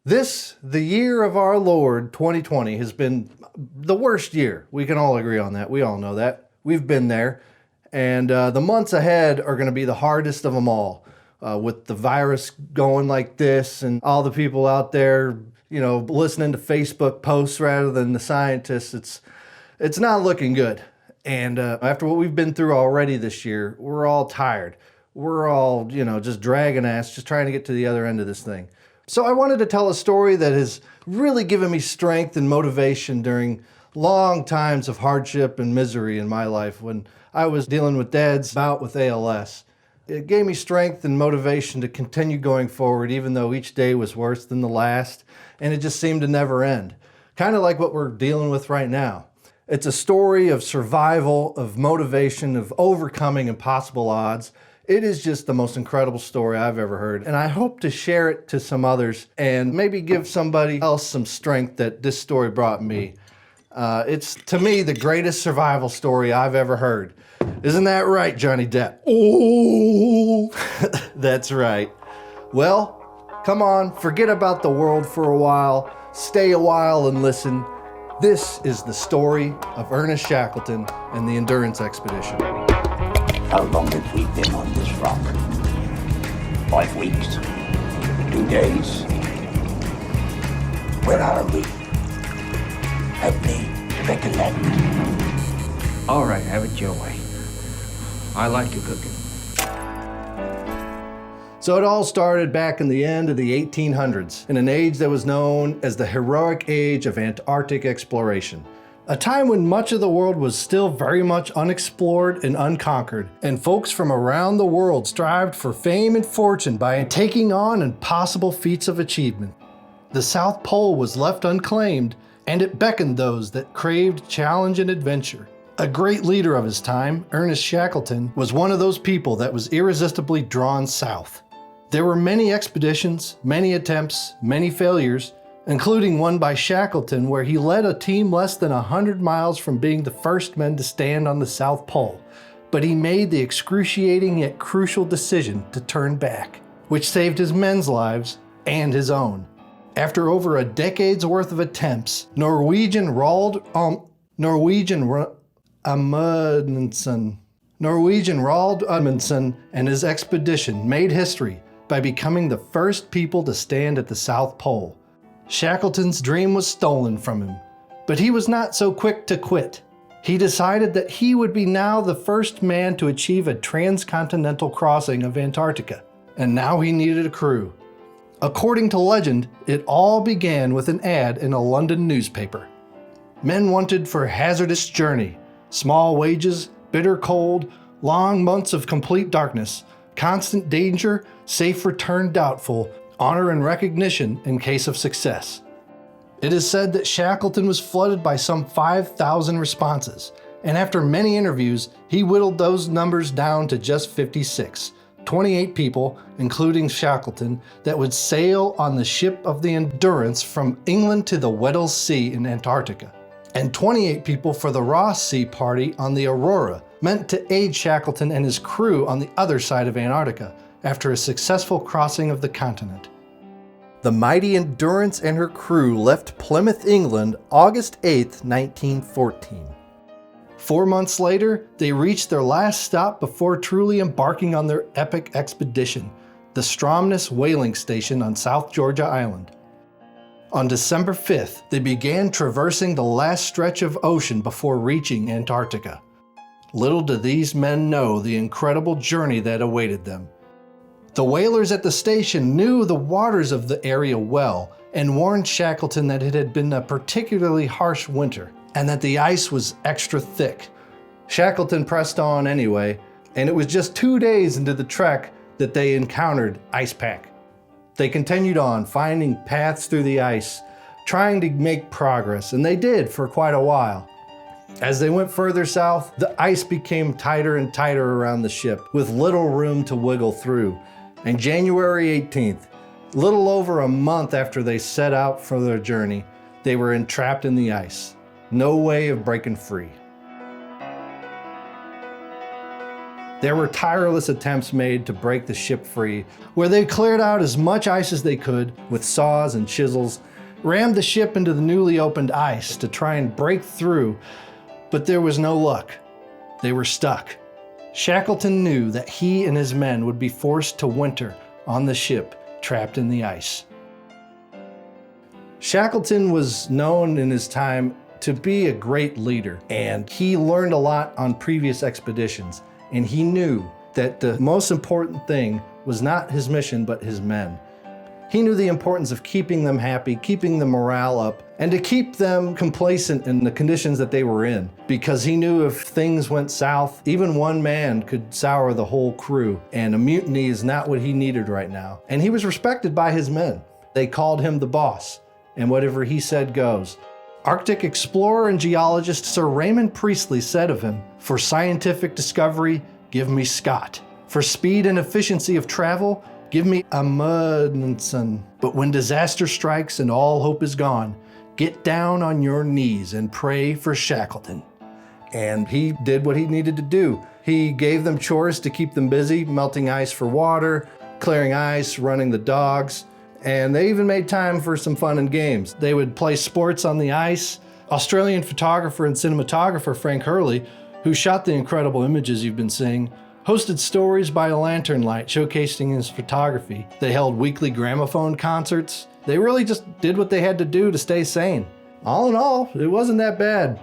The year of our Lord, 2020, has been the worst year. We can all agree on that. We all know that. We've been there. And the months ahead are going to be the hardest of them all. With the virus going like this and all the people out there, listening to Facebook posts rather than the scientists, it's not looking good. And after what we've been through already this year, we're all tired. We're all, just dragging ass, just trying to get to the other end of this thing. So I wanted to tell a story that has really given me strength and motivation during long times of hardship and misery in my life when I was dealing with Dad's bout with ALS. It gave me strength and motivation to continue going forward even though each day was worse than the last, and it just seemed to never end. Kind of like what we're dealing with right now. It's a story of survival, of motivation, of overcoming impossible odds. It is just the most incredible story I've ever heard, and I hope to share it to some others and maybe give somebody else some strength that this story brought me. It's, to me, the greatest survival story I've ever heard. Isn't that right, Johnny Depp? Oh, that's right. Well, come on, forget about the world for a while, stay a while and listen. This is the story of Ernest Shackleton and the Endurance Expedition. How long have we been on this rock? 5 weeks? 2 days? Where are we? Help me recollect. All right, have it your way. I like to cook it. So it all started back in the end of the 1800s, in an age that was known as the heroic age of Antarctic exploration. A time when much of the world was still very much unexplored and unconquered, and folks from around the world strived for fame and fortune by taking on impossible feats of achievement. The South Pole was left unclaimed, and it beckoned those that craved challenge and adventure. A great leader of his time, Ernest Shackleton, was one of those people that was irresistibly drawn south. There were many expeditions, many attempts, many failures, including one by Shackleton where he led a team less than 100 miles from being the first men to stand on the South Pole. But he made the excruciating yet crucial decision to turn back, which saved his men's lives and his own. After over a decade's worth of attempts, Norwegian Roald Amundsen and his expedition made history by becoming the first people to stand at the South Pole. Shackleton's dream was stolen from him, but he was not so quick to quit. He decided that he would be now the first man to achieve a transcontinental crossing of Antarctica, and now he needed a crew. According to legend, it all began with an ad in a London newspaper. Men wanted for a hazardous journey, small wages, bitter cold, long months of complete darkness, constant danger, safe return doubtful, honor and recognition in case of success. It is said that Shackleton was flooded by some 5,000 responses, and after many interviews, he whittled those numbers down to just 56, 28 people, including Shackleton, that would sail on the ship of the Endurance from England to the Weddell Sea in Antarctica, and 28 people for the Ross Sea party on the Aurora, meant to aid Shackleton and his crew on the other side of Antarctica, after a successful crossing of the continent. The mighty Endurance and her crew left Plymouth, England, August 8, 1914. 4 months later, they reached their last stop before truly embarking on their epic expedition, the Stromness whaling station on South Georgia Island. On December 5th, they began traversing the last stretch of ocean before reaching Antarctica. Little did these men know the incredible journey that awaited them. The whalers at the station knew the waters of the area well and warned Shackleton that it had been a particularly harsh winter and that the ice was extra thick. Shackleton pressed on anyway, and it was just 2 days into the trek that they encountered ice pack. They continued on, finding paths through the ice, trying to make progress, and they did for quite a while. As they went further south, the ice became tighter and tighter around the ship, with little room to wiggle through. And January 18th, little over a month after they set out for their journey, they were entrapped in the ice. No way of breaking free. There were tireless attempts made to break the ship free, where they cleared out as much ice as they could with saws and chisels, rammed the ship into the newly opened ice to try and break through, but there was no luck. They were stuck. Shackleton knew that he and his men would be forced to winter on the ship, trapped in the ice. Shackleton was known in his time to be a great leader, and he learned a lot on previous expeditions, and he knew that the most important thing was not his mission, but his men. He knew the importance of keeping them happy, keeping the morale up, and to keep them complacent in the conditions that they were in, because he knew if things went south, even one man could sour the whole crew, and a mutiny is not what he needed right now. And he was respected by his men. They called him the boss, and whatever he said goes. Arctic explorer and geologist Sir Raymond Priestley said of him, "For scientific discovery, give me Scott. For speed and efficiency of travel, give me Amundsen. But when disaster strikes and all hope is gone, get down on your knees and pray for Shackleton." And he did what he needed to do. He gave them chores to keep them busy, melting ice for water, clearing ice, running the dogs, and they even made time for some fun and games. They would play sports on the ice. Australian photographer and cinematographer Frank Hurley, who shot the incredible images you've been seeing, hosted stories by a lantern light showcasing his photography. They held weekly gramophone concerts. They really just did what they had to do to stay sane. All in all, it wasn't that bad.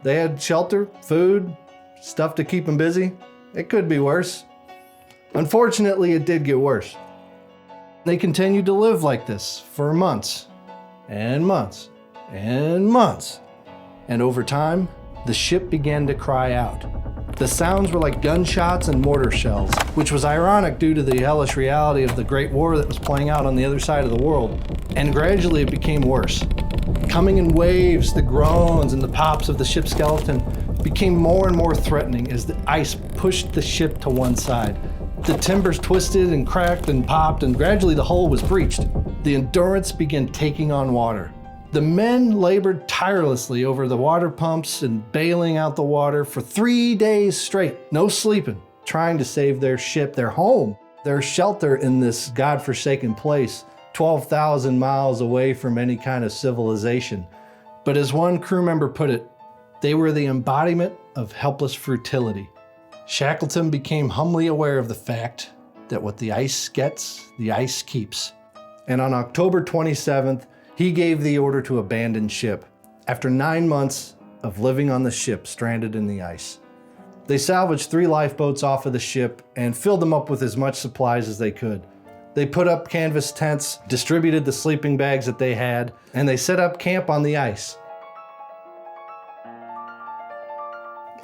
They had shelter, food, stuff to keep them busy. It could be worse. Unfortunately, it did get worse. They continued to live like this for months and months and months. And over time, the ship began to cry out. The sounds were like gunshots and mortar shells, which was ironic due to the hellish reality of the Great War that was playing out on the other side of the world. And gradually it became worse. Coming in waves, the groans and the pops of the ship's skeleton became more and more threatening as the ice pushed the ship to one side. The timbers twisted and cracked and popped, and gradually the hull was breached. The Endurance began taking on water. The men labored tirelessly over the water pumps and bailing out the water for 3 days straight, no sleeping, trying to save their ship, their home, their shelter in this godforsaken place, 12,000 miles away from any kind of civilization. But as one crew member put it, they were the embodiment of helpless futility. Shackleton became humbly aware of the fact that what the ice gets, the ice keeps. And on October 27th, he gave the order to abandon ship after 9 months of living on the ship stranded in the ice. They salvaged 3 lifeboats off of the ship and filled them up with as much supplies as they could. They put up canvas tents, distributed the sleeping bags that they had, and they set up camp on the ice.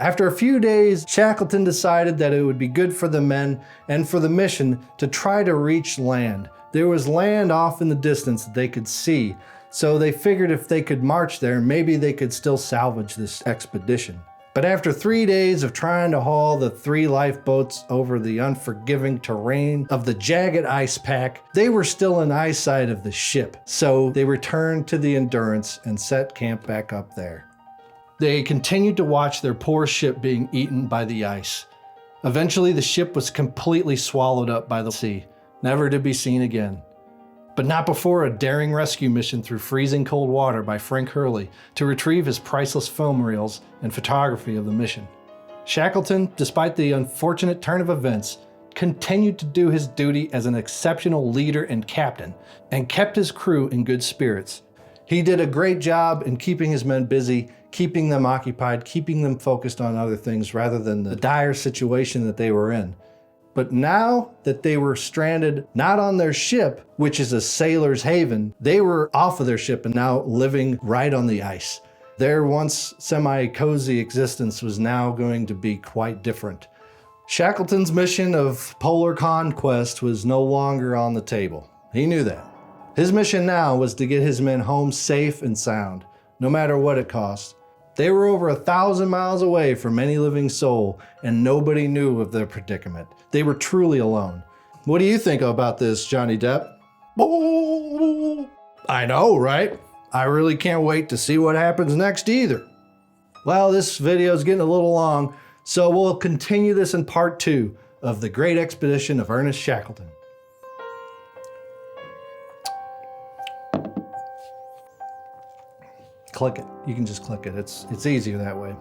After a few days, Shackleton decided that it would be good for the men and for the mission to try to reach land. There was land off in the distance that they could see, so they figured if they could march there, maybe they could still salvage this expedition. But after 3 days of trying to haul the 3 lifeboats over the unforgiving terrain of the jagged ice pack, they were still in eyesight of the ship, so they returned to the Endurance and set camp back up there. They continued to watch their poor ship being eaten by the ice. Eventually, the ship was completely swallowed up by the sea, never to be seen again. But not before a daring rescue mission through freezing cold water by Frank Hurley to retrieve his priceless film reels and photography of the mission. Shackleton, despite the unfortunate turn of events, continued to do his duty as an exceptional leader and captain, and kept his crew in good spirits. He did a great job in keeping his men busy, keeping them occupied, keeping them focused on other things rather than the dire situation that they were in. But now that they were stranded, not on their ship, which is a sailor's haven, they were off of their ship and now living right on the ice. Their once semi-cozy existence was now going to be quite different. Shackleton's mission of polar conquest was no longer on the table. He knew that. His mission now was to get his men home safe and sound, no matter what it cost. They were over 1,000 miles away from any living soul, and nobody knew of their predicament. They were truly alone. What do you think about this, Johnny Depp? I know, right? I really can't wait to see what happens next either. Well, this video is getting a little long, So we'll continue this in part 2 of the great expedition of Ernest Shackleton. Click it. You can just click it. It's easier that way.